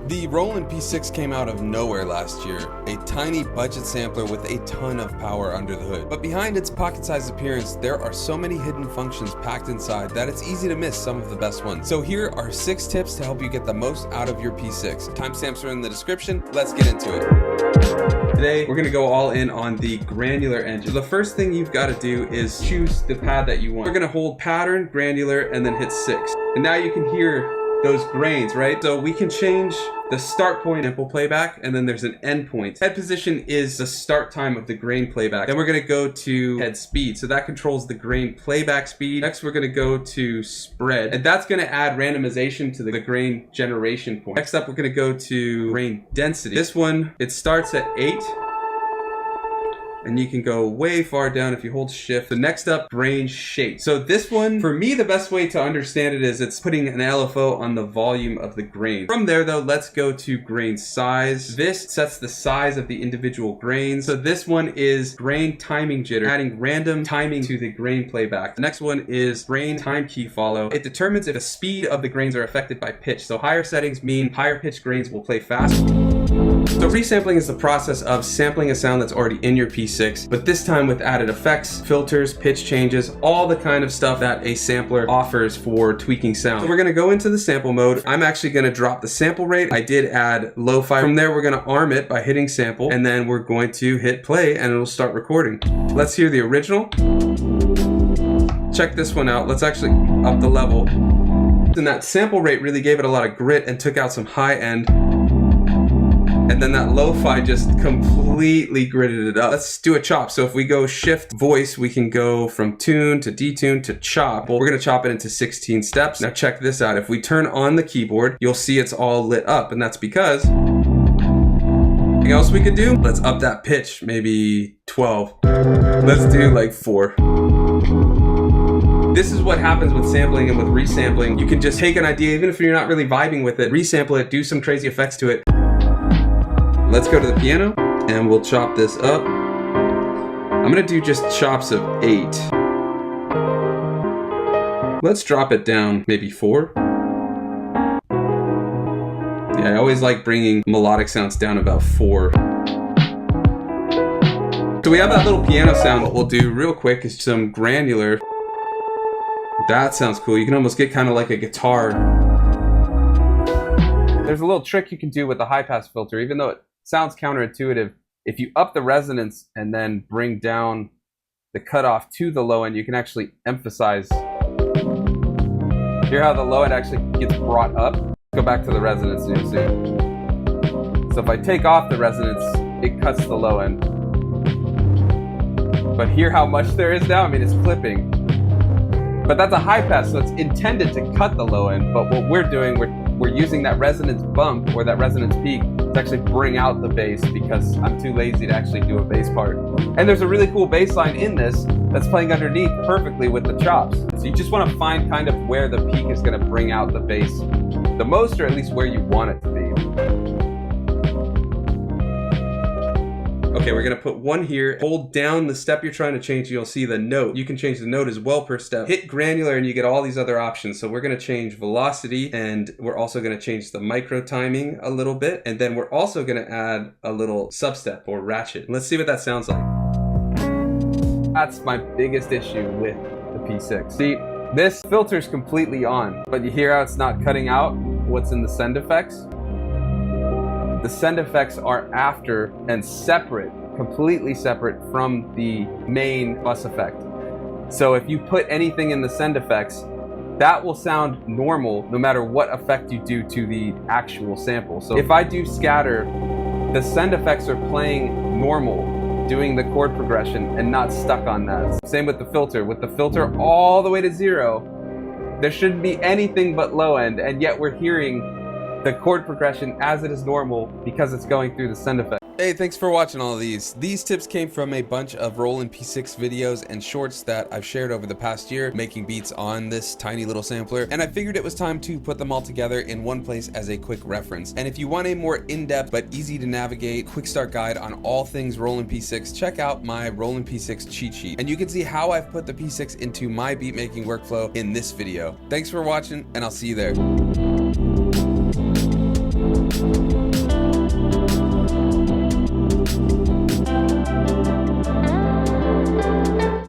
The Roland P-6 came out of nowhere last year, a tiny budget sampler with a ton of power under the hood. But behind its pocket-sized appearance, there are so many hidden functions packed inside that it's easy to miss some of the best ones. So here are 6 tips to help you get the most out of your P-6. Timestamps are in the description. Let's get into it. Today, we're gonna go all in on the granular engine. The first thing you've got to do is choose the pad that you want. We're gonna hold pattern, granular, and then hit 6. And now you can hear those grains, right? So we can change the start point sample playback, and then there's an end point. Head position is the start time of the grain playback. Then we're gonna go to head speed. So that controls the grain playback speed. Next, we're gonna go to spread, and that's gonna add randomization to the grain generation point. Next up, we're gonna go to grain density. This one, it starts at 8. And you can go way far down if you hold shift. The next up, grain shape. So this one, for me, the best way to understand it is it's putting an LFO on the volume of the grain. From there though, let's go to grain size. This sets the size of the individual grains. So this one is grain timing jitter, adding random timing to the grain playback. The next one is grain time key follow. It determines if the speed of the grains are affected by pitch. So higher settings mean higher pitch grains will play faster. So resampling is the process of sampling a sound that's already in your P6, but this time with added effects, filters, pitch changes, all the kind of stuff that a sampler offers for tweaking sound. So we're gonna go into the sample mode. I'm actually gonna drop the sample rate. I did add lo-fi. From there, we're gonna arm it by hitting sample, and then we're going to hit play and it'll start recording. Let's hear the original. Check this one out. Let's actually up the level. And that sample rate really gave it a lot of grit and took out some high end. And then that lo-fi just completely gridded it up. Let's do a chop. So if we go shift voice, we can go from tune to detune to chop. Well, we're gonna chop it into 16 steps. Now check this out. If we turn on the keyboard, you'll see it's all lit up. And that's because, anything else we could do? Let's up that pitch, maybe 12. Let's do like 4. This is what happens with sampling and with resampling. You can just take an idea, even if you're not really vibing with it, resample it, do some crazy effects to it. Let's go to the piano and we'll chop this up. I'm gonna do just chops of 8. Let's drop it down, maybe 4. Yeah, I always like bringing melodic sounds down about 4. So we have that little piano sound. What we'll do real quick is some granular. That sounds cool. You can almost get kind of like a guitar. There's a little trick you can do with the high pass filter, even though it sounds counterintuitive. If you up the resonance and then bring down the cutoff to the low end, you can actually emphasize. Hear how the low end actually gets brought up? Go back to the resonance and you'll see. So if I take off the resonance, it cuts the low end. But hear how much there is now? I mean, it's flipping. But that's a high pass, so it's intended to cut the low end. But what we're doing, we're using that resonance bump or that resonance peak to actually bring out the bass, because I'm too lazy to actually do a bass part. And there's a really cool bass line in this that's playing underneath perfectly with the chops. So you just want to find kind of where the peak is going to bring out the bass the most, or at least where you want it to be. Okay, we're gonna put 1 here. Hold down the step you're trying to change. You'll see the note. You can change the note as well per step. Hit granular and you get all these other options. So we're gonna change velocity, and we're also gonna change the micro timing a little bit. And then we're also gonna add a little substep or ratchet. Let's see what that sounds like. That's my biggest issue with the P6. See, this filter's completely on, but you hear how it's not cutting out what's in the send effects? The send effects are after and separate, completely separate from the main bus effect. So if you put anything in the send effects, that will sound normal no matter what effect you do to the actual sample. So if I do scatter, the send effects are playing normal, doing the chord progression and not stuck on that. Same with the filter. With the filter all the way to 0, there shouldn't be anything but low end, and yet we're hearing the chord progression as it is normal because it's going through the send effect. Hey, thanks for watching all of these. These tips came from a bunch of Roland P-6 videos and shorts that I've shared over the past year, making beats on this tiny little sampler. And I figured it was time to put them all together in one place as a quick reference. And if you want a more in-depth but easy to navigate quick start guide on all things Roland P-6, check out my Roland P-6 cheat sheet. And you can see how I've put the P-6 into my beat making workflow in this video. Thanks for watching, and I'll see you there.